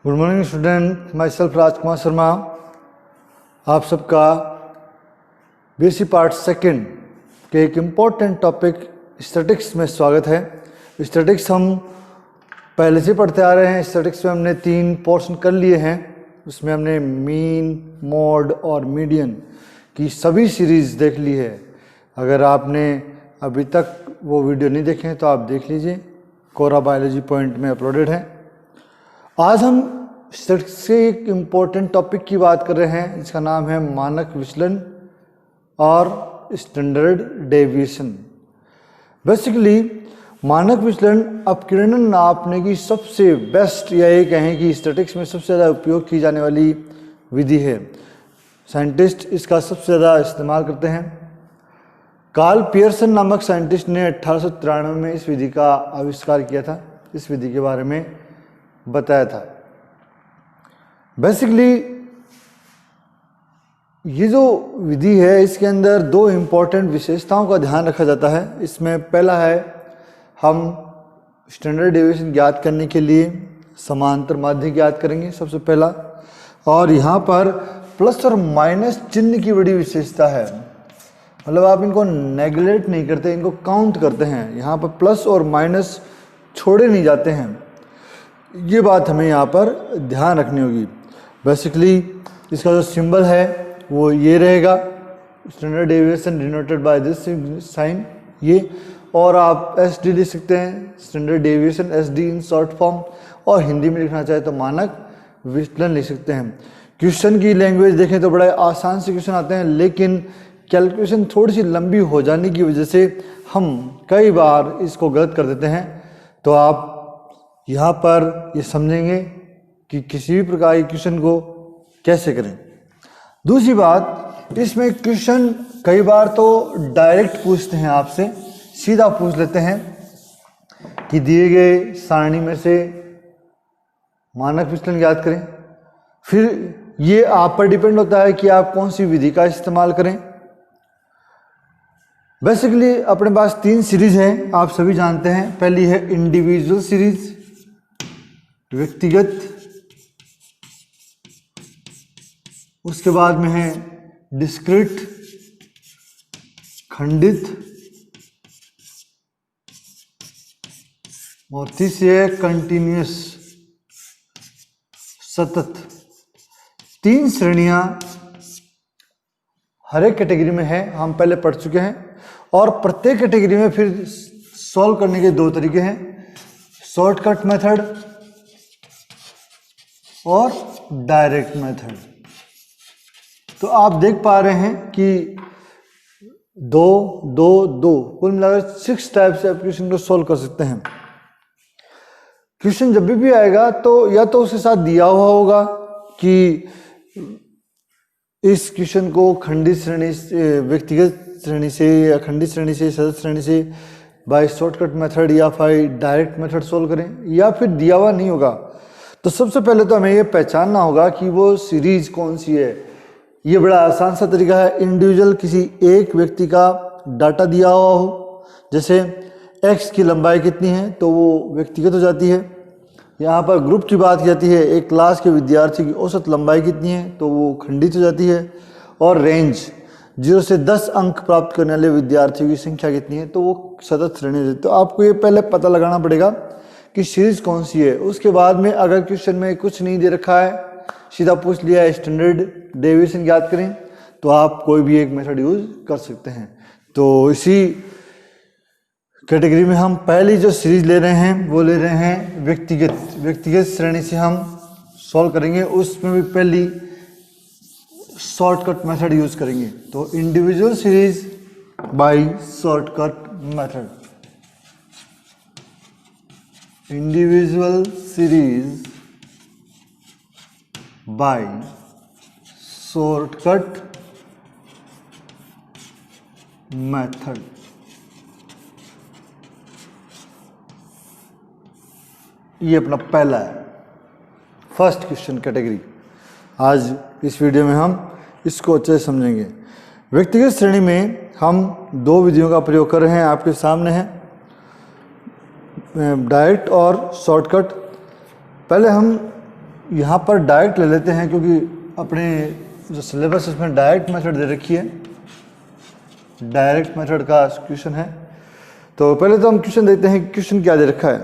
Good morning student, myself Rajkumar Sharma. आप सबका BSc part second के एक इम्पॉर्टेंट टॉपिक स्टैटिक्स में स्वागत है। स्टैटिक्स हम पहले से पढ़ते आ रहे हैं। स्टैटिक्स में हमने 3 पोर्शन कर लिए हैं। उसमें हमने मीन, मोड और मीडियन की सभी सीरीज़ देख ली है। अगर आपने अभी तक वो वीडियो नहीं देखे हैं तो आप देख लीजिए, कोरा बायोलॉजी पॉइंट में अपलोडेड है। आज हम स्टैटिस्टिक्स के एक इम्पोर्टेंट टॉपिक की बात कर रहे हैं जिसका नाम है मानक विचलन और स्टैंडर्ड डेविएशन। बेसिकली मानक विचलन अपकिरणन नापने की सबसे बेस्ट, या ये कहें कि स्टैटिस्टिक्स में सबसे ज़्यादा उपयोग की जाने वाली विधि है। साइंटिस्ट इसका सबसे ज़्यादा इस्तेमाल करते हैं। कार्ल पियर्सन नामक साइंटिस्ट ने 1893 में इस विधि का आविष्कार किया था, इस विधि के बारे में बताया था। बेसिकली ये जो विधि है इसके अंदर 2 इम्पॉर्टेंट विशेषताओं का ध्यान रखा जाता है। इसमें पहला है, हम स्टैंडर्ड डेविएशन ज्ञात करने के लिए समांतर माध्य ज्ञात करेंगे सबसे पहला, और यहाँ पर प्लस और माइनस चिन्ह की बड़ी विशेषता है। मतलब आप इनको नेगलेक्ट नहीं करते, इनको काउंट करते हैं। यहाँ पर प्लस और माइनस छोड़े नहीं जाते हैं। ये बात हमें यहाँ पर ध्यान रखनी होगी। बेसिकली इसका जो सिंबल है वो ये रहेगा, standard deviation denoted by this sign, ये। और आप एस डी लिख सकते हैं, standard deviation S D in short form. और हिंदी में लिखना चाहे तो मानक विचलन लिख सकते हैं। क्वेश्चन की लैंग्वेज देखें तो बड़ा आसान से क्वेश्चन आते हैं, लेकिन कैलकुलेशन थोड़ी सी लंबी हो जाने की वजह से हम कई बार इसको गलत कर देते हैं। तो आप यहाँ पर ये समझेंगे कि किसी भी प्रकार के क्वेश्चन को कैसे करें। दूसरी बात, इसमें क्वेश्चन कई बार तो डायरेक्ट पूछते हैं, आपसे सीधा पूछ लेते हैं कि दिए गए सारणी में से मानक विचलन ज्ञात करें। फिर ये आप पर डिपेंड होता है कि आप कौन सी विधि का इस्तेमाल करें। बेसिकली अपने पास 3 सीरीज हैं, आप सभी जानते हैं। पहली है इंडिविजुअल सीरीज, व्यक्तिगत। उसके बाद में है डिस्क्रीट, खंडित। और तीसरी है कंटिन्यूअस, सतत। 3 श्रेणियां हर एक कैटेगरी में है, हम पहले पढ़ चुके हैं। और प्रत्येक कैटेगरी में फिर सॉल्व करने के 2 तरीके हैं, शॉर्टकट मेथड और डायरेक्ट मेथड। तो आप देख पा रहे हैं कि 2, 2, 2 कुल मिलाकर 6 टाइप से आप क्वेश्चन को सॉल्व कर सकते हैं। क्वेश्चन जब भी आएगा तो या तो उसके साथ दिया हुआ होगा कि इस क्वेश्चन को खंडित श्रेणी से, व्यक्तिगत श्रेणी से, या खंडित श्रेणी से, सतत श्रेणी से बाय शॉर्टकट मेथड या फिर डायरेक्ट मेथड सोल्व करें, या फिर दिया हुआ नहीं होगा। तो सबसे पहले तो हमें ये पहचानना होगा कि वो सीरीज कौन सी है। ये बड़ा आसान सा तरीका है। इंडिविजुअल, किसी एक व्यक्ति का डाटा दिया हुआ हो, जैसे x की लंबाई कितनी है तो वो व्यक्तिगत हो जाती है। यहाँ पर ग्रुप की बात की जाती है, एक क्लास के विद्यार्थी की औसत लंबाई कितनी है तो वो खंडित हो जाती है। और रेंज, 0 से 10 अंक प्राप्त करने वाले विद्यार्थियों की संख्या कितनी है तो वो सतत श्रेणी है। तो आपको ये पहले पता लगाना पड़ेगा कि सीरीज कौन सी है। उसके बाद में अगर क्वेश्चन में कुछ नहीं दे रखा है, सीधा पूछ लिया है स्टैंडर्ड डेविएशन ज्ञात करें, तो आप कोई भी एक मेथड यूज कर सकते हैं। तो इसी कैटेगरी में हम पहली जो सीरीज ले रहे हैं वो ले रहे हैं व्यक्तिगत श्रेणी से हम सॉल्व करेंगे। उसमें भी पहली शॉर्टकट मेथड यूज करेंगे। तो individual series by shortcut method, individual series by shortcut method. ये अपना पहला है, फर्स्ट क्वेश्चन कैटेगरी। आज इस वीडियो में हम इसको अच्छे से समझेंगे। व्यक्तिगत श्रेणी में हम 2 विधियों का प्रयोग कर रहे हैं, आपके सामने है डायरेक्ट और शॉर्टकट। पहले हम यहाँ पर डायरेक्ट ले लेते हैं क्योंकि अपने जो सिलेबस इसमें डायरेक्ट मेथड दे रखी है, डायरेक्ट मेथड का क्वेश्चन है। तो पहले तो हम क्वेश्चन देखते हैं, क्वेश्चन क्या दे रखा है।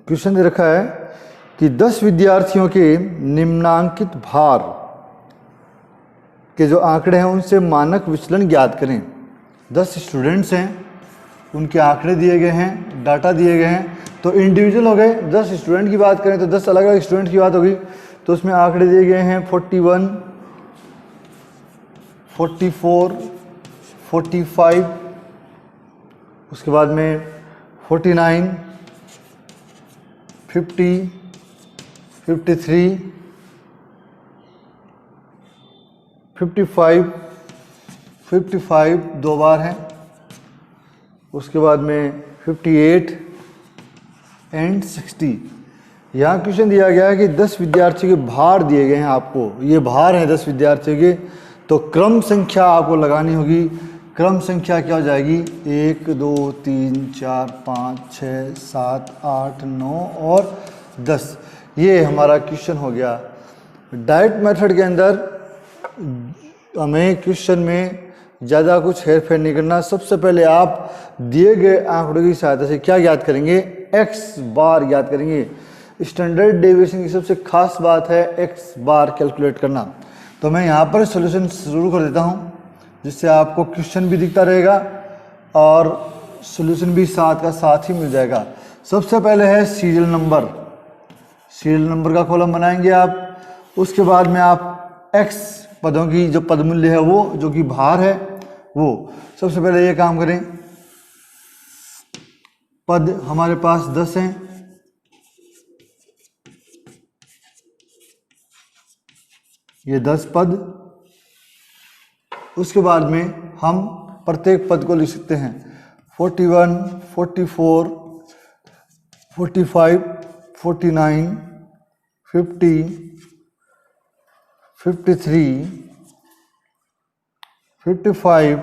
क्वेश्चन दे रखा है कि 10 विद्यार्थियों के निम्नांकित भार के जो आंकड़े हैं उनसे मानक विचलन ज्ञात करें। 10 स्टूडेंट्स हैं, उनके आंकड़े दिए गए हैं, डाटा दिए गए हैं, तो इंडिविजुअल हो गए। 10 स्टूडेंट की बात करें तो 10 अलग अलग स्टूडेंट की बात होगी, तो उसमें आंकड़े दिए गए हैं 41, 44, 45, उसके बाद में 49, 50, 53, 55 दो बार हैं, उसके बाद में 58 एंड 60। यहाँ क्वेश्चन दिया गया है कि 10 विद्यार्थियों के भार दिए गए हैं आपको, ये भार हैं 10 विद्यार्थियों के, तो क्रम संख्या आपको लगानी होगी। क्रम संख्या क्या हो जाएगी, 1 2 3 4 5 6 7 8 9 और 10। ये हमारा क्वेश्चन हो गया। डायरेक्ट मेथड के अंदर हमें क्वेश्चन में ज़्यादा कुछ हेर फेर नहीं करना। सबसे पहले आप दिए गए आंकड़ों की सहायता से क्या ज्ञात करेंगे, एक्स बार ज्ञात करेंगे। स्टैंडर्ड डेविएशन की सबसे खास बात है एक्स बार कैलकुलेट करना। तो मैं यहाँ पर सॉल्यूशन शुरू कर देता हूँ, जिससे आपको क्वेश्चन भी दिखता रहेगा और सॉल्यूशन भी साथ का साथ ही मिल जाएगा। सबसे पहले है सीरियल नंबर, सीरियल नंबर का कॉलम बनाएंगे आप। उसके बाद में आप एक्स पदों की जो पद मूल्य है वो जो कि भार है वो, सबसे पहले ये काम करें। पद हमारे पास 10 हैं, ये 10 पद। उसके बाद में हम प्रत्येक पद को लिख सकते हैं 41, 44, 45, 49, 50, 53, 55,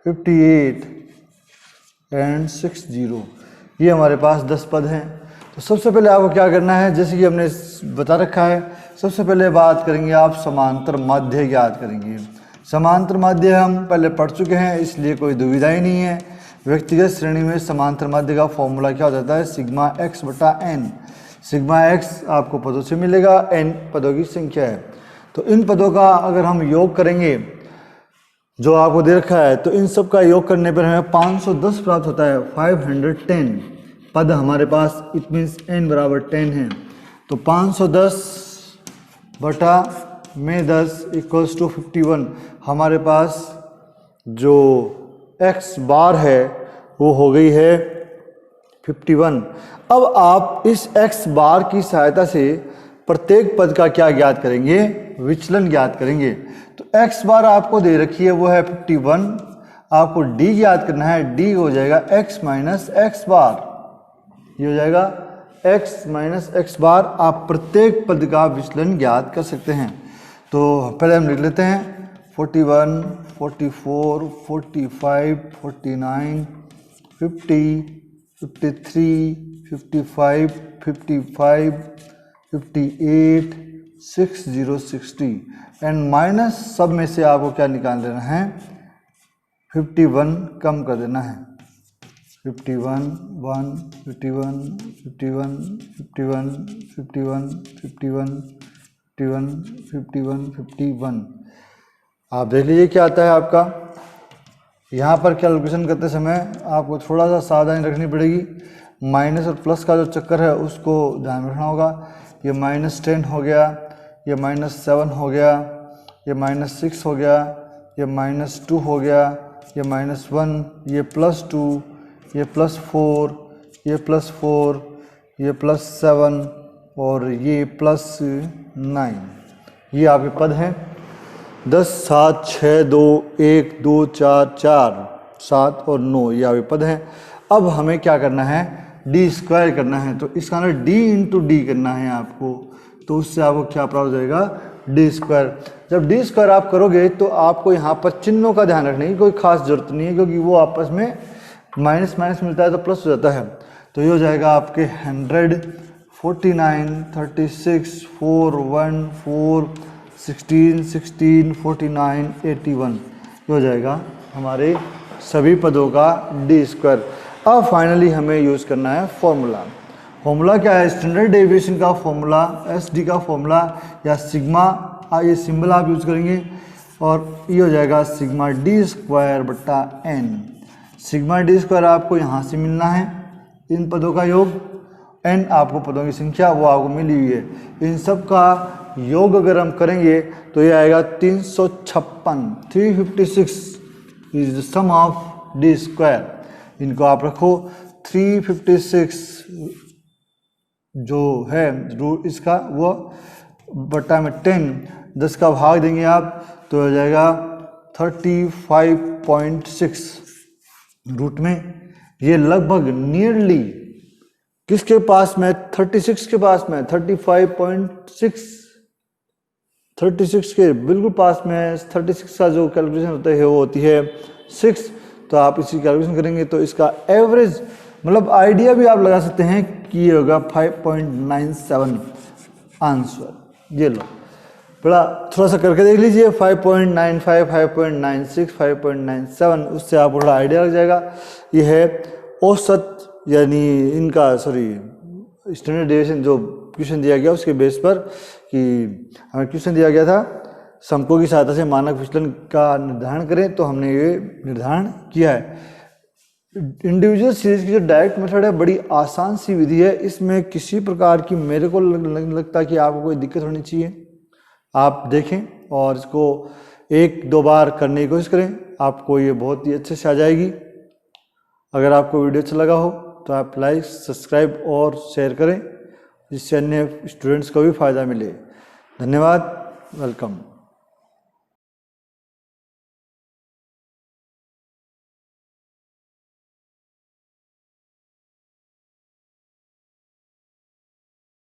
58 एंड 60। ये हमारे पास 10 पद हैं। तो सबसे पहले आपको क्या करना है, जैसे कि हमने बता रखा है, सबसे पहले बात करेंगे आप समांतर माध्य ज्ञात करेंगे। समांतर माध्य हम पहले पढ़ चुके हैं, इसलिए कोई दुविधा ही नहीं है। व्यक्तिगत श्रेणी में समांतर माध्य का फॉर्मूला क्या हो जाता है, सिग्मा एक्स बटा एन। सिग्मा एक्स आपको पदों से मिलेगा, एन पदों की संख्या है। तो इन पदों का अगर हम योग करेंगे जो आपको दे रखा है, तो इन सब का योग करने पर हमें 510 प्राप्त होता है। 510 पद हमारे पास, इट मीन्स n बराबर 10 है। तो 510 बटा में 10 इक्वल्स टू 51। हमारे पास जो x बार है वो हो गई है 51। अब आप इस x बार की सहायता से प्रत्येक पद का क्या ज्ञात करेंगे, विचलन ज्ञात करेंगे। तो x बार आपको दे रखी है वो है 51, आपको d ज्ञात करना है, d हो जाएगा x माइनस एक्स बार, ये हो जाएगा x माइनस एक्स बार। आप प्रत्येक पद का विचलन ज्ञात कर सकते हैं। तो पहले हम लिख लेते हैं 41, 44, 45, 49, 50, 53, 55, 55, 58, 60, 60 एंड माइनस सब में से आपको क्या निकाल देना है, 51 कम कर देना है। 51, 1, 51, 51, 51, 51, 51, 51, 51, 51। आप देख लीजिए क्या आता है आपका। यहाँ पर कैलकुलेशन करते समय आपको थोड़ा सा सावधानी रखनी पड़ेगी। माइनस और प्लस का जो चक्कर है उसको ध्यान में रखना होगा। ये -10 हो गया, ये -7 हो गया, ये -6 हो गया, ये -2 हो गया, ये -1, ये +2, ये +4, ये +4, ये +7 और ये +9। ये आपके पद हैं 10, 7, 6, 2, 1, 2, 4, 4, 7 और 9, ये आपके पद हैं। अब हमें क्या करना है, डी स्क्वायर करना है। तो इसका ना d इंटू डी करना है आपको, तो उससे आपको क्या प्राप्त हो जाएगा, डी स्क्वायर। जब डी स्क्वायर आप करोगे तो आपको यहाँ पर चिन्हों का ध्यान रखने की कोई खास जरूरत नहीं है, क्योंकि वो आपस में माइनस माइनस मिलता है तो प्लस हो जाता है। तो ये हो जाएगा आपके 100, 49, 36, 4, 1, 4, 16, 16, 49, 81 ये हो जाएगा हमारे सभी पदों का डी स्क्वायर। अब फाइनली हमें यूज़ करना है फॉर्मूला। फॉर्मूला क्या है? स्टैंडर्ड डेविएशन का फॉर्मूला, एस डी का फॉर्मूला या सिग्मा, ये सिंबल आप यूज़ करेंगे और ये हो जाएगा सिग्मा डी स्क्वायर बट्टा एन। सिग्मा डी स्क्वायर आपको यहाँ से मिलना है, इन पदों का योग, एन आपको पदों की संख्या वो आपको मिली हुई है। इन सब का योग अगर हम करेंगे तो ये आएगा 356। 356 is the sum of D square. इनको आप रखो 356 जो है रूट इसका वो बट्टा में 10, 10 का भाग देंगे आप तो हो जाएगा 35.6 रूट में। ये लगभग नियरली किसके पास में? 36 के पास में, 35.6, 36 के बिल्कुल पास में। 36 का जो कैलकुलेशन होता है वो होती है 6, तो आप इसी कैलकुलेशन करेंगे तो इसका एवरेज मतलब आइडिया भी आप लगा सकते हैं कि ये होगा 5.97 आंसर। ये लो बड़ा थोड़ा सा करके देख लीजिए, 5.95, 5.96, 5.97, उससे आपको थोड़ा आइडिया लग जाएगा। ये है औसत यानी इनका स्टैंडर्ड डेविएशन जो क्वेश्चन दिया गया उसके बेस पर कि हमें क्वेश्चन दिया गया था समकोण की सहायता से मानक विचलन का निर्धारण करें, तो हमने ये निर्धारण किया है। इंडिविजुअल सीरीज की जो डायरेक्ट मेथड है बड़ी आसान सी विधि है, इसमें किसी प्रकार की मेरे को लगता है कि आपको कोई दिक्कत होनी चाहिए। आप देखें और इसको 1-2 बार करने की कोशिश करें, आपको ये बहुत ही अच्छे से आ जाएगी। अगर आपको वीडियो अच्छा लगा हो तो आप लाइक, सब्सक्राइब और शेयर करें जिससे अन्य स्टूडेंट्स को भी फ़ायदा मिले। धन्यवाद, वेलकम।